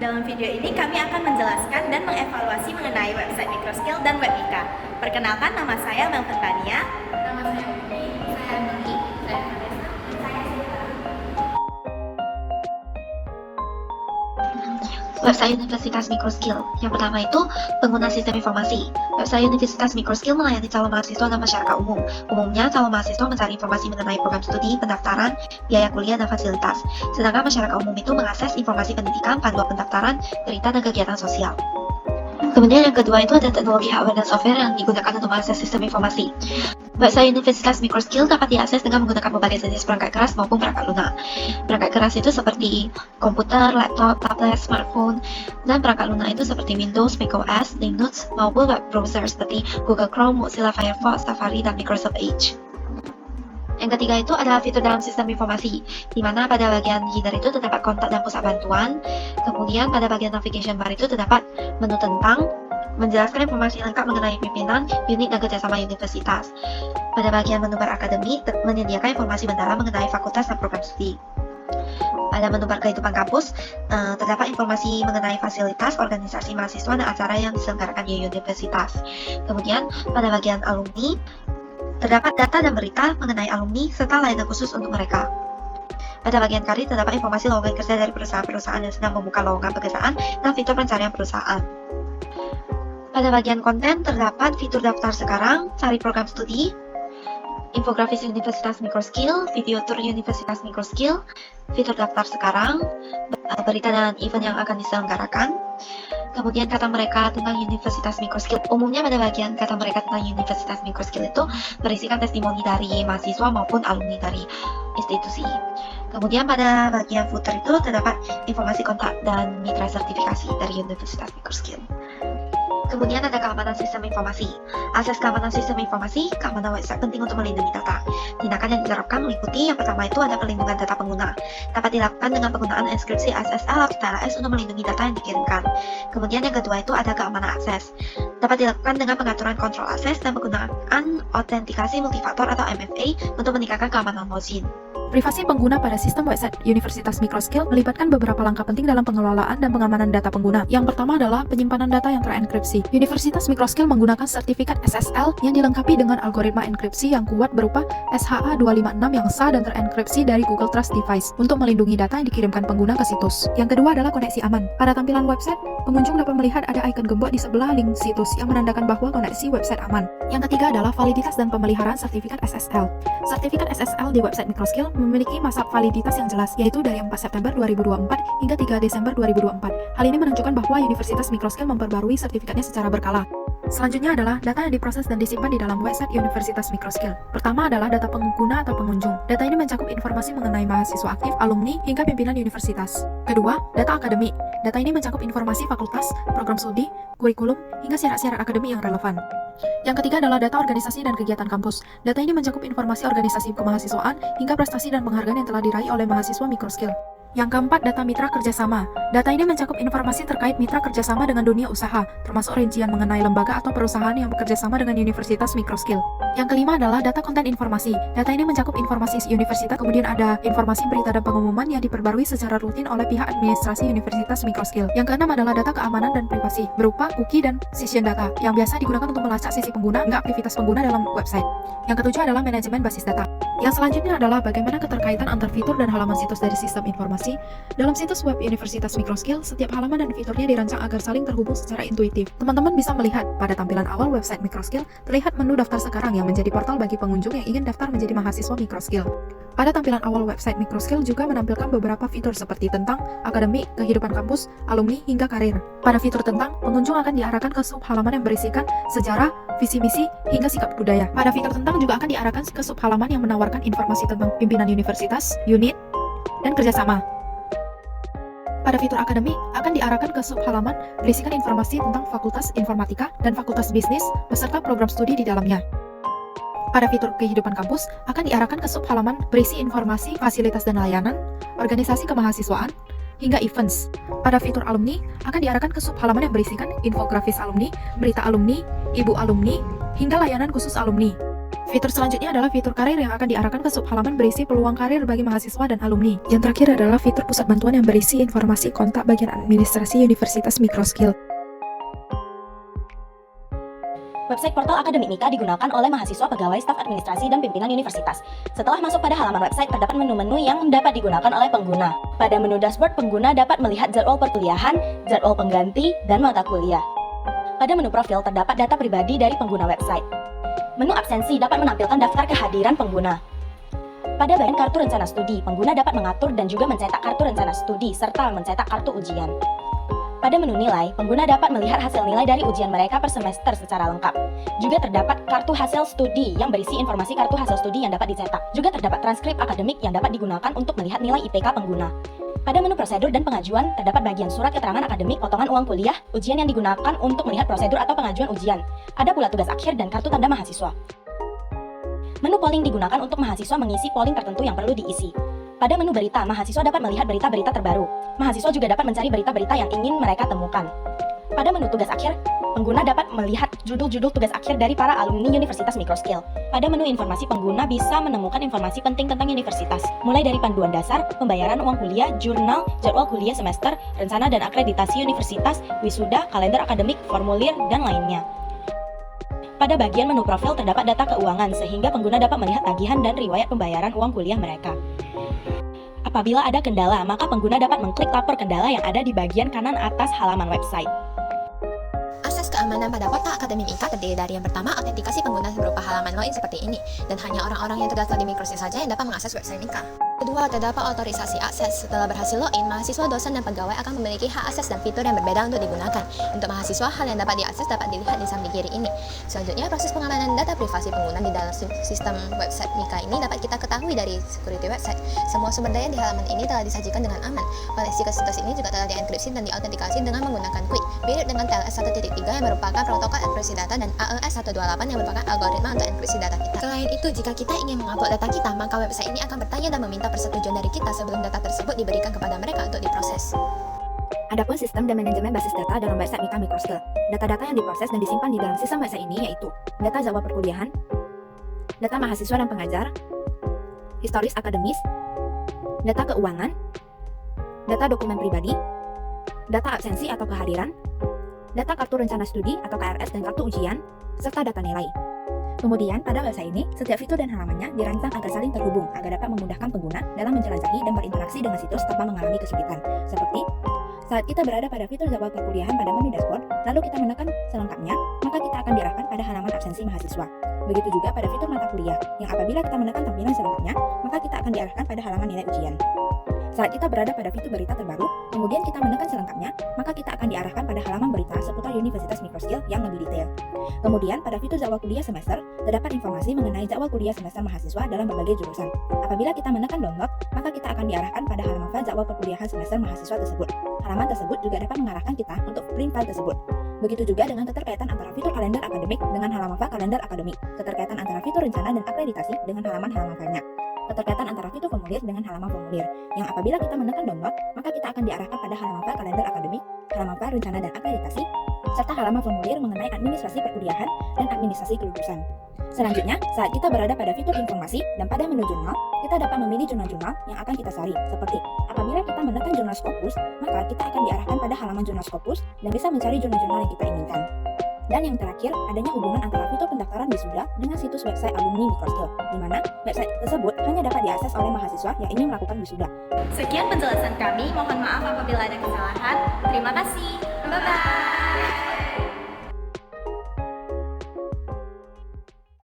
Dalam video ini kami akan menjelaskan dan mengevaluasi mengenai website Microskill dan Webika. Perkenalkan, nama saya Melvin Tania. Nama saya Putri, saya Nuri, saya Vanessa, dan saya Sita. Website Universitas Microskill. Yang pertama itu pengguna sistem informasi. Website Universitas Microskill melayani calon mahasiswa dan masyarakat umum. Umumnya, calon mahasiswa mencari informasi mengenai program studi, pendaftaran, biaya kuliah, dan fasilitas. Sedangkan masyarakat umum itu mengakses informasi pendidikan, panduan pendaftaran, berita, dan kegiatan sosial. Kemudian yang kedua itu ada teknologi hardware dan software yang digunakan untuk mengakses sistem informasi. Website Universitas Microskill dapat diakses dengan menggunakan berbagai jenis perangkat keras maupun perangkat lunak. Perangkat keras itu seperti komputer, laptop, tablet, smartphone, dan perangkat lunak itu seperti Windows, macOS, Linux, maupun web browser seperti Google Chrome, Mozilla Firefox, Safari, dan Microsoft Edge. Yang ketiga itu adalah fitur dalam sistem informasi, di mana pada bagian header itu terdapat kontak dan pusat bantuan. Kemudian pada bagian navigation bar itu terdapat menu tentang, menjelaskan informasi lengkap mengenai pimpinan, unit, dan kerjasama universitas. Pada bagian menu bar akademik, menyediakan informasi mendalam mengenai fakultas dan program studi. Pada menu bar kehidupan kampus, terdapat informasi mengenai fasilitas, organisasi mahasiswa, dan acara yang diselenggarakan di universitas. Kemudian pada bagian alumni, terdapat data dan berita mengenai alumni serta layanan khusus untuk mereka. Pada bagian karir terdapat informasi lowongan kerja dari perusahaan-perusahaan yang sedang membuka lowongan pekerjaan dan fitur pencarian perusahaan. Pada bagian konten terdapat fitur daftar sekarang, cari program studi, infografis Universitas Microskill, video tour Universitas Microskill, fitur daftar sekarang, berita dan event yang akan diselenggarakan. Kemudian kata mereka tentang Universitas Microskill. Umumnya pada bagian kata mereka tentang Universitas Microskill itu berisikan testimoni dari mahasiswa maupun alumni dari institusi. Kemudian pada bagian footer itu terdapat informasi kontak dan mitra sertifikasi dari Universitas Microskill. Kemudian ada keamanan sistem informasi. Akses keamanan sistem informasi, keamanan website penting untuk melindungi data. Tindakan yang diterapkan meliputi yang pertama itu ada perlindungan data pengguna. Dapat dilakukan dengan penggunaan enkripsi SSL atau TLS untuk melindungi data yang dikirimkan. Kemudian yang kedua itu ada keamanan akses. Dapat dilakukan dengan pengaturan kontrol akses dan penggunaan autentikasi multifaktor atau MFA untuk meningkatkan keamanan login. Privasi pengguna pada sistem website Universitas Microskill melibatkan beberapa langkah penting dalam pengelolaan dan pengamanan data pengguna. Yang pertama adalah penyimpanan data yang terenkripsi. Universitas Microskill menggunakan sertifikat SSL yang dilengkapi dengan algoritma enkripsi yang kuat berupa SHA-256 yang sah dan terenkripsi dari Google Trust Device untuk melindungi data yang dikirimkan pengguna ke situs. Yang kedua adalah koneksi aman. Pada tampilan website, pengunjung dapat melihat ada icon gembok di sebelah link situs yang menandakan bahwa koneksi website aman. Yang ketiga adalah validitas dan pemeliharaan sertifikat SSL. Sertifikat SSL di website Microskill memiliki masa validitas yang jelas, yaitu dari 4 September 2024 hingga 3 Desember 2024. Hal ini menunjukkan bahwa Universitas Microskill memperbarui sertifikatnya secara berkala. Selanjutnya adalah data yang diproses dan disimpan di dalam website Universitas Microskill. Pertama adalah data pengguna atau pengunjung. Data ini mencakup informasi mengenai mahasiswa aktif, alumni, hingga pimpinan universitas. Kedua, data akademik. Data ini mencakup informasi fakultas, program studi, kurikulum, hingga syarat-syarat akademik yang relevan. Yang ketiga adalah data organisasi dan kegiatan kampus. Data ini mencakup informasi organisasi kemahasiswaan hingga prestasi dan penghargaan yang telah diraih oleh mahasiswa Microskill. Yang keempat, data mitra kerjasama. Data ini mencakup informasi terkait mitra kerjasama dengan dunia usaha, termasuk rincian mengenai lembaga atau perusahaan yang bekerjasama dengan Universitas Microskill. Yang kelima adalah data konten informasi. Data ini mencakup informasi universitas, kemudian ada informasi berita dan pengumuman yang diperbarui secara rutin oleh pihak administrasi Universitas Microskill. Yang keenam adalah data keamanan dan privasi, berupa cookie dan session data, yang biasa digunakan untuk melacak sisi pengguna, hingga aktivitas pengguna dalam website. Yang ketujuh adalah manajemen basis data. Yang selanjutnya adalah bagaimana keterkaitan antar fitur dan halaman situs dari sistem informasi. Dalam situs web Universitas Microskill, setiap halaman dan fiturnya dirancang agar saling terhubung secara intuitif. Teman-teman bisa melihat pada tampilan awal website Microskill, terlihat menu daftar sekarang yang menjadi portal bagi pengunjung yang ingin daftar menjadi mahasiswa Microskill. Pada tampilan awal website Microskill juga menampilkan beberapa fitur seperti tentang akademik, kehidupan kampus, alumni, hingga karir. Pada fitur tentang, pengunjung akan diarahkan ke sub halaman yang berisikan sejarah, visi misi, hingga sikap budaya. Pada fitur tentang juga akan diarahkan ke sub halaman yang menawarkan informasi tentang pimpinan universitas, unit, dan kerjasama. Pada fitur akademik akan diarahkan ke sub halaman berisikan informasi tentang Fakultas Informatika dan Fakultas Bisnis beserta program studi di dalamnya. Pada fitur kehidupan kampus akan diarahkan ke sub halaman berisi informasi fasilitas dan layanan, organisasi kemahasiswaan, hingga events. Pada fitur alumni akan diarahkan ke sub halaman yang berisikan infografis alumni, berita alumni, ibu alumni, hingga layanan khusus alumni. Fitur selanjutnya adalah fitur karir yang akan diarahkan ke subhalaman berisi peluang karir bagi mahasiswa dan alumni. Yang terakhir adalah fitur pusat bantuan yang berisi informasi kontak bagian administrasi Universitas Microskill. Website portal Akademik Mika digunakan oleh mahasiswa, pegawai, staf administrasi, dan pimpinan universitas. Setelah masuk pada halaman website, terdapat menu-menu yang dapat digunakan oleh pengguna. Pada menu dashboard, pengguna dapat melihat jadwal perkuliahan, jadwal pengganti, dan mata kuliah. Pada menu profil, terdapat data pribadi dari pengguna website. Menu absensi dapat menampilkan daftar kehadiran pengguna. Pada bagian kartu rencana studi, pengguna dapat mengatur dan juga mencetak kartu rencana studi, serta mencetak kartu ujian. Pada menu nilai, pengguna dapat melihat hasil nilai dari ujian mereka per semester secara lengkap. Juga terdapat kartu hasil studi yang berisi informasi kartu hasil studi yang dapat dicetak. Juga terdapat transkrip akademik yang dapat digunakan untuk melihat nilai IPK pengguna. Pada menu prosedur dan pengajuan, terdapat bagian surat keterangan akademik, potongan uang kuliah, ujian yang digunakan untuk melihat prosedur atau pengajuan ujian. Ada pula tugas akhir dan kartu tanda mahasiswa. Menu polling digunakan untuk mahasiswa mengisi polling tertentu yang perlu diisi. Pada menu berita, mahasiswa dapat melihat berita-berita terbaru. Mahasiswa juga dapat mencari berita-berita yang ingin mereka temukan. Pada menu tugas akhir, pengguna dapat melihat judul-judul tugas akhir dari para alumni Universitas Microskill. Pada menu informasi, pengguna bisa menemukan informasi penting tentang universitas, mulai dari panduan dasar, pembayaran uang kuliah, jurnal, jadwal kuliah semester, rencana dan akreditasi universitas, wisuda, kalender akademik, formulir, dan lainnya. Pada bagian menu profil terdapat data keuangan, sehingga pengguna dapat melihat tagihan dan riwayat pembayaran uang kuliah mereka. Apabila ada kendala, maka pengguna dapat mengklik lapor kendala yang ada di bagian kanan atas halaman website. Akses keamanan pada kotak Akademik Mika terdiri dari yang pertama, autentikasi pengguna berupa halaman login seperti ini, dan hanya orang-orang yang terdaftar di Microskill saja yang dapat mengakses website Mika. Kedua, terdapat otorisasi akses. Setelah berhasil login, mahasiswa, dosen, dan pegawai akan memiliki hak akses dan fitur yang berbeda untuk digunakan. Untuk mahasiswa, hal yang dapat diakses dapat dilihat di samping kiri ini. Selanjutnya, proses pengamanan data privasi pengguna di dalam sistem website Mika ini dapat kita ketahui dari security website. Semua sumber daya di halaman ini telah disajikan dengan aman. Koneksi ke situs ini juga telah dienkripsi dan diautentikasi dengan menggunakan QUIC, mirip dengan TLS 1.3 yang merupakan protokol enkripsi data dan AES 128 yang merupakan algoritma untuk enkripsi data kita. Selain itu, jika kita ingin mengupload data kita, maka website ini akan bertanya dan meminta persetujuan dari kita sebelum data tersebut diberikan kepada mereka untuk diproses. Adapun sistem dan manajemen basis data dalam website Mika Microskill. Data-data yang diproses dan disimpan di dalam sistem website ini yaitu data jadwal perkuliahan, data mahasiswa dan pengajar, historis akademis, data keuangan, data dokumen pribadi, data absensi atau kehadiran, data kartu rencana studi atau KRS dan kartu ujian, serta data nilai. Kemudian, pada website ini, setiap fitur dan halamannya dirancang agar saling terhubung agar dapat memudahkan pengguna dalam menjelajahi dan berinteraksi dengan situs tanpa mengalami kesulitan. Seperti, saat kita berada pada fitur jadwal perkuliahan pada menu dashboard, lalu kita menekan selengkapnya, maka kita akan diarahkan pada halaman absensi mahasiswa. Begitu juga pada fitur mata kuliah, yang apabila kita menekan tampilan selengkapnya, maka kita akan diarahkan pada halaman nilai ujian. Saat kita berada pada fitur berita terbaru, kemudian kita menekan selengkapnya, maka kita akan diarahkan pada halaman berita seputar Universitas Microskill yang lebih detail. Kemudian, pada fitur jadwal kuliah semester, terdapat informasi mengenai jadwal kuliah semester mahasiswa dalam berbagai jurusan. Apabila kita menekan download, maka kita akan diarahkan pada halaman file jadwal perkuliahan semester mahasiswa tersebut. Halaman tersebut juga dapat mengarahkan kita untuk print file tersebut. Begitu juga dengan keterkaitan antara fitur kalender akademik dengan halaman file kalender akademik, keterkaitan antara fitur rencana dan akreditasi dengan halaman-halaman filenya, keterkaitan antara fitur formulir dengan halaman formulir, yang apabila kita menekan download, maka kita akan diarahkan pada halaman file kalender akademik, halaman file rencana dan akreditasi, serta halaman formulir mengenai administrasi perkuliahan dan administrasi kelulusan. Selanjutnya, saat kita berada pada fitur informasi dan pada menu jurnal, kita dapat memilih jurnal-jurnal yang akan kita cari, seperti apabila kita menekan jurnal Scopus, maka kita akan diarahkan pada halaman jurnal Scopus dan bisa mencari jurnal-jurnal yang kita inginkan. Dan yang terakhir, adanya hubungan antara fitur pendaftaran wisuda dengan situs website alumni Microskill, di mana website tersebut hanya dapat diakses oleh mahasiswa yang ingin melakukan wisuda. Sekian penjelasan kami, mohon maaf apabila ada kesalahan. Terima kasih. Bye-bye.